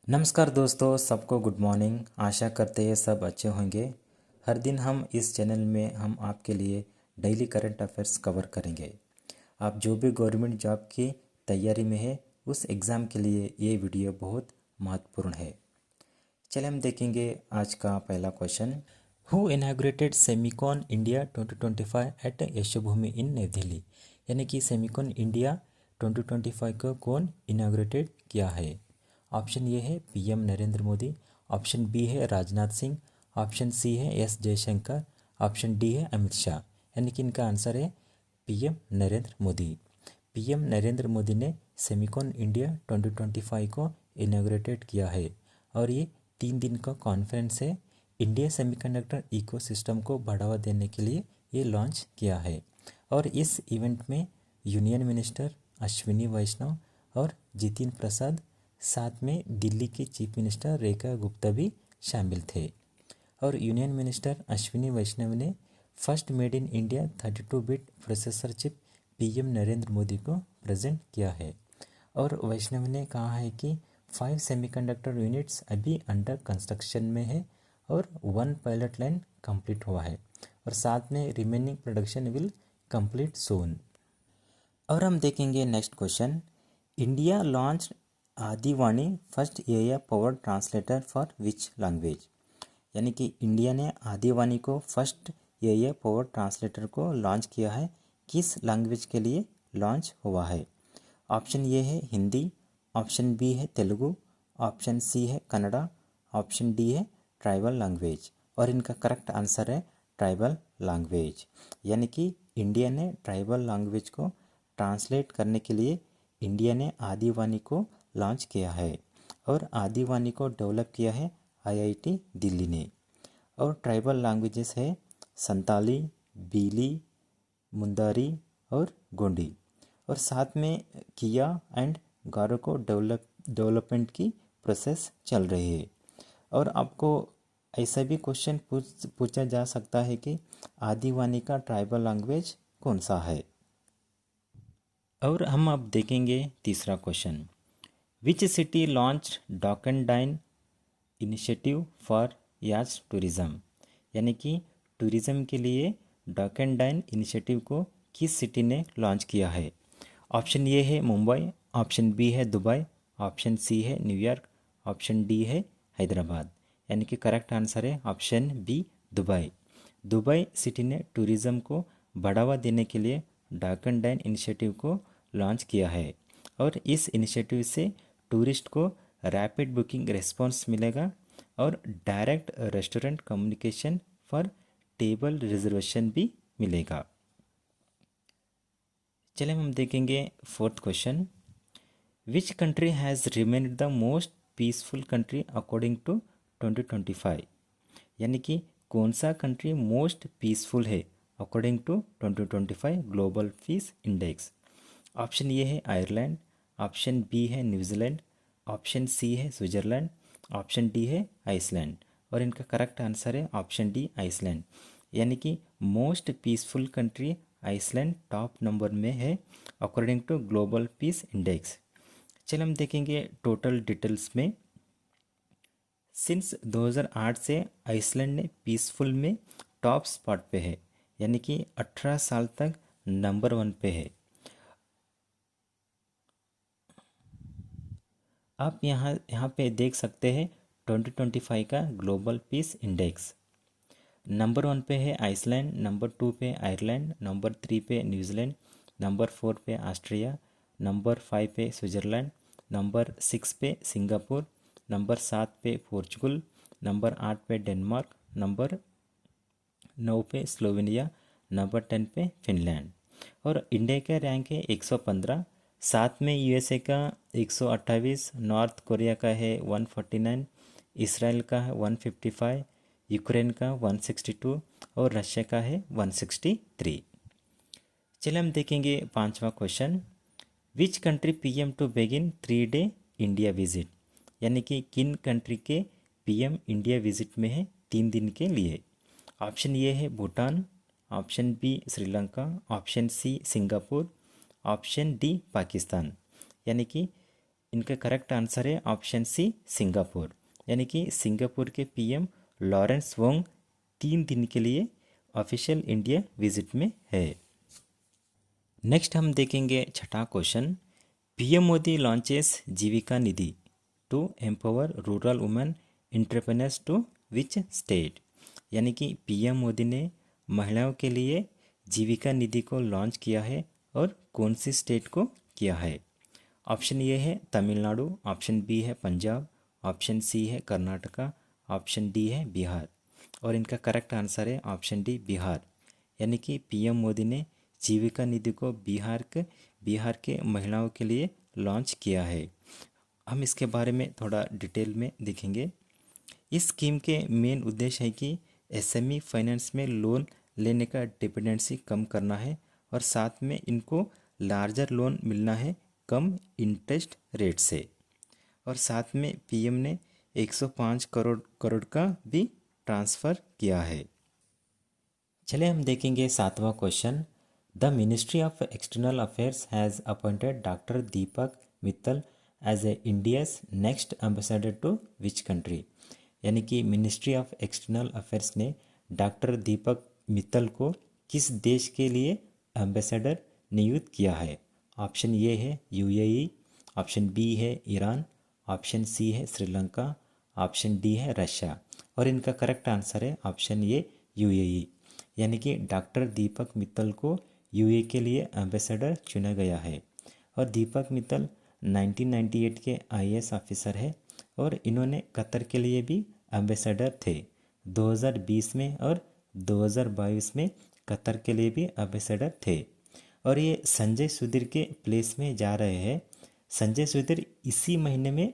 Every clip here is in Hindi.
नमस्कार दोस्तों, सबको गुड मॉर्निंग। आशा करते हैं सब अच्छे होंगे। हर दिन हम इस चैनल में हम आपके लिए डेली करंट अफेयर्स कवर करेंगे। आप जो भी गवर्नमेंट जॉब की तैयारी में है उस एग्ज़ाम के लिए ये वीडियो बहुत महत्वपूर्ण है। चलिए हम देखेंगे आज का पहला question. Who inaugurated Semicon India 2025 at Yashobhoomi in New Delhi. यानी कि सेमिकॉन इंडिया 2025 को कौन इनाग्रेटेड किया है। ऑप्शन ए है PM Narendra Modi, option B है राजनाथ सिंह, ऑप्शन सी है एस जयशंकर, ऑप्शन डी है अमित शाह। यानी कि इनका आंसर है पीएम नरेंद्र मोदी। पीएम नरेंद्र मोदी ने सेमिकॉन इंडिया 2025 को इनाग्रेटेड किया है और ये 3 दिन का कॉन्फ्रेंस है। इंडिया सेमीकंडक्टर इकोसिस्टम को बढ़ावा देने के लिए ये लॉन्च किया है और इस इवेंट में यूनियन मिनिस्टर अश्विनी वैष्णव और जितिन प्रसाद, साथ में दिल्ली के चीफ मिनिस्टर रेखा गुप्ता भी शामिल थे। और यूनियन मिनिस्टर अश्विनी वैष्णव ने फर्स्ट मेड इन इंडिया 32-बिट processor chip PM Narendra Modi को प्रेजेंट किया है। और वैष्णव ने कहा है कि 5 सेमीकंडक्टर यूनिट्स अभी अंडर कंस्ट्रक्शन में है और 1 पायलट लाइन कंप्लीट हुआ है और साथ में रिमेनिंग प्रोडक्शन विल कंप्लीट सून। और हम देखेंगे next question. India launch Adivani first AI power translator for which language. यानी कि इंडिया ने आदिवाणी को फर्स्ट एआई पावर ट्रांसलेटर को लॉन्च किया है। किस लैंग्वेज के लिए लॉन्च हुआ है। ऑप्शन ए है हिंदी, ऑप्शन बी है तेलुगु, ऑप्शन सी है कन्नड़ा, ऑप्शन डी है ट्राइबल लैंग्वेज। और इनका करेक्ट आंसर है ट्राइबल लैंग्वेज। यानी कि इंडिया ने ट्राइबल लैंग्वेज को ट्रांसलेट करने के लिए इंडिया ने आदिवाणी को लॉन्च किया है और आदिवाणी को डेवलप किया है आईआईटी दिल्ली ने। और ट्राइबल लैंग्वेजेस है संताली, बीली, मुंदारी और गोंडी। और साथ में किया एंड गारो को डेवलपमेंट की प्रोसेस चल रही है। और आपको ऐसा भी क्वेश्चन पूछा जा सकता है कि आदिवाणी का ट्राइबल लैंग्वेज कौन सा है। और हम अब देखेंगे तीसरा question. Which city launch dock and dine initiative for yacht tourism. यानी कि टूरिज्म के लिए डॉक एंड डाइन इनिशिएटिव को किस सिटी ने लॉन्च किया है। ऑप्शन ए है मुंबई, ऑप्शन बी है दुबई, ऑप्शन सी है न्यूयॉर्क, ऑप्शन डी है हैदराबाद। यानी कि करेक्ट आंसर है option B Dubai. Dubai city ने टूरिज्म को बढ़ावा देने के लिए डॉक एंड डाइन इनिशिएटिव को लॉन्च किया है और इस इनिशिएटिव से टूरिस्ट को रैपिड बुकिंग रिस्पॉन्स मिलेगा और direct restaurant communication for table reservation भी मिलेगा। चलिए हम देखेंगे fourth question. Which country has remained the most peaceful country according to 2025। यानी कि कौन सा कंट्री मोस्ट पीसफुल है according to 2025 global peace index. Option A है आयरलैंड, ऑप्शन बी है न्यूजीलैंड, ऑप्शन सी है स्विट्ज़रलैंड, ऑप्शन डी है आइसलैंड। और इनका करेक्ट आंसर है ऑप्शन डी आइसलैंड। यानी कि most peaceful country Iceland top number में है according to global peace index. चलिए हम देखेंगे टोटल डिटेल्स में। सिंस 2008 से आइसलैंड ने पीसफुल में टॉप स्पॉट पे है। यानी कि 18 साल तक नंबर 1 पे है। आप यहाँ पे देख सकते हैं 2025 का ग्लोबल पीस इंडेक्स। नंबर 1 पे है आइसलैंड, नंबर 2 पे आयरलैंड, नंबर 3 पे न्यूजीलैंड, नंबर 4 पे ऑस्ट्रिया, नंबर 5 पे स्विट्ज़रलैंड, नंबर 6 पे सिंगापुर, नंबर 7 पे पोर्चुगल, नंबर 8 पे डेनमार्क, नंबर 9 पे स्लोवेनिया, नंबर 10 पे फिनलैंड। और इंडिया का रैंक है 115। साथ में यूएसए का 128, नॉर्थ कोरिया का है 149, इसराइल का है 155, यूक्रेन का 162 और रशिया का है 163। चलिए हम देखेंगे पांचवा question. Which country PM to begin 3-डे इंडिया विजिट। यानी कि किन कंट्री के पीएम इंडिया विजिट में है 3 दिन के लिए। ऑप्शन ए है Bhutan, option B Sri Lanka, option C Singapore, option D Pakistan. यानी कि इनका करेक्ट आंसर है ऑप्शन सी सिंगापुर। यानी कि सिंगापुर के पीएम लॉरेंस वोंग 3 दिन के लिए ऑफिशियल इंडिया विजिट में है। नेक्स्ट हम देखेंगे छठा question, PM Modi launches Jeevika Nidhi to empower rural women entrepreneurs to which state. यानी कि पीएम मोदी ने महिलाओं के लिए जीविका निधि को लॉन्च किया है और कौन सी स्टेट को किया है। ऑप्शन ए है तमिलनाडु, ऑप्शन बी है पंजाब, ऑप्शन सी है कर्नाटका, ऑप्शन डी है बिहार। और इनका करेक्ट आंसर है ऑप्शन डी बिहार। यानी कि पीएम मोदी ने जीविका निधि को बिहार के महिलाओं के लिए लॉन्च किया है। हम इसके बारे में थोड़ा डिटेल में देखेंगे। इस स्कीम के मेन उद्देश्य है कि एसएमई फाइनेंस में लोन लेने का डिपेंडेंसी कम करना है और साथ में इनको लार्जर लोन मिलना है कम इंटरेस्ट रेट से। और साथ में पीएम ने 105 करोड़ का भी ट्रांसफ़र किया है। चलिए हम देखेंगे सातवां question, the ministry of external affairs has appointed doctor Deepak Mittal as a India's next ambassador to which country. यानी कि मिनिस्ट्री ऑफ एक्सटर्नल अफेयर्स ने डॉक्टर दीपक मित्तल को किस देश के लिए एम्बेसडर नियुक्त किया है। ऑप्शन ए है यूएई, ऑप्शन बी है ईरान, ऑप्शन सी है श्रीलंका, ऑप्शन डी है रशिया। और इनका करेक्ट आंसर है ऑप्शन ए यूएई। यानी कि डॉक्टर दीपक मित्तल को यूएई के लिए एम्बेसडर चुना गया है। और दीपक मित्तल 1998 के आईएएस ऑफिसर है और इन्होंने कतर के लिए भी एम्बेसडर थे। 2020 में और 2022 में कतर के लिए भी एम्बेसडर थे। और ये संजय सुधीर के प्लेस में जा रहे हैं। संजय सुधीर इसी महीने में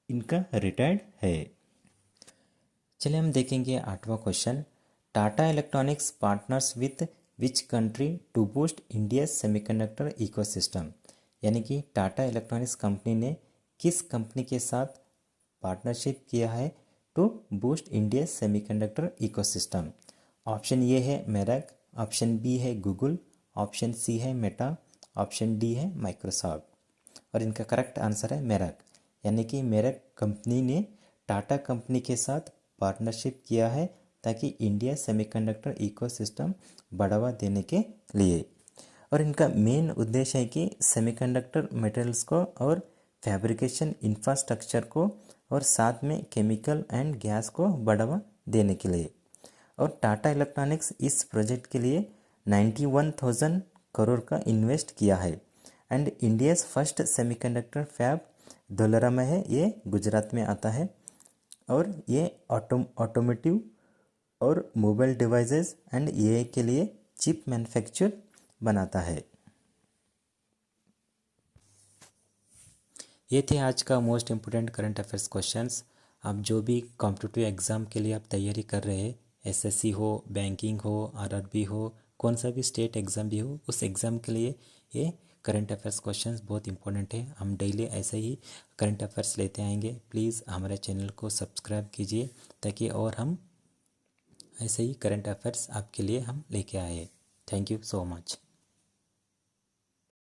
इनका रिटायर्ड है। चलिए हम देखेंगे आठवां question, Tata electronics partners with which country to boost India semiconductor ecosystem. यानी कि टाटा इलेक्ट्रॉनिक्स कंपनी ने किस कंपनी के साथ पार्टनरशिप किया है to boost India semiconductor ecosystem. Option A है मेरक, ऑप्शन बी है गूगल, ऑप्शन सी है मेटा, ऑप्शन डी है माइक्रोसॉफ्ट। और इनका करेक्ट आंसर है मेरक। यानी कि मेरक कंपनी ने टाटा कंपनी के साथ पार्टनरशिप किया है ताकि इंडिया सेमीकंडक्टर इकोसिस्टम बढ़ावा देने के लिए। और इनका मेन उद्देश्य है कि सेमीकंडक्टर मटेरियल्स को और फैब्रिकेशन इंफ्रास्ट्रक्चर को और साथ में केमिकल एंड गैस को बढ़ावा देने के लिए। और टाटा इलेक्ट्रॉनिक्स इस प्रोजेक्ट के लिए 91,000 करोड़ का इन्वेस्ट किया है। And India's first semiconductor fab Dholera में है, ये गुजरात में आता है। और ये ऑटोमोटिव और मोबाइल डिवाइसेस एंड एआई के लिए चिप मैन्युफैक्चर बनाता है। ये थे आज का most important current affairs questions. आप जो भी कॉम्पिटिटिव एग्ज़ाम के लिए आप तैयारी कर रहे हैं, एसएससी हो, बैंकिंग हो, आरआरबी हो, कौन सा भी स्टेट एग्ज़ाम भी हो, उस एग्ज़ाम के लिए ये करंट अफेयर्स क्वेश्चंस बहुत इंपॉर्टेंट है। हम डेली ऐसे ही करंट अफेयर्स लेते आएंगे। प्लीज़ हमारे चैनल को सब्सक्राइब कीजिए ताकि और हम ऐसे ही करंट अफेयर्स आपके लिए हम लेके आए। Thank you so much.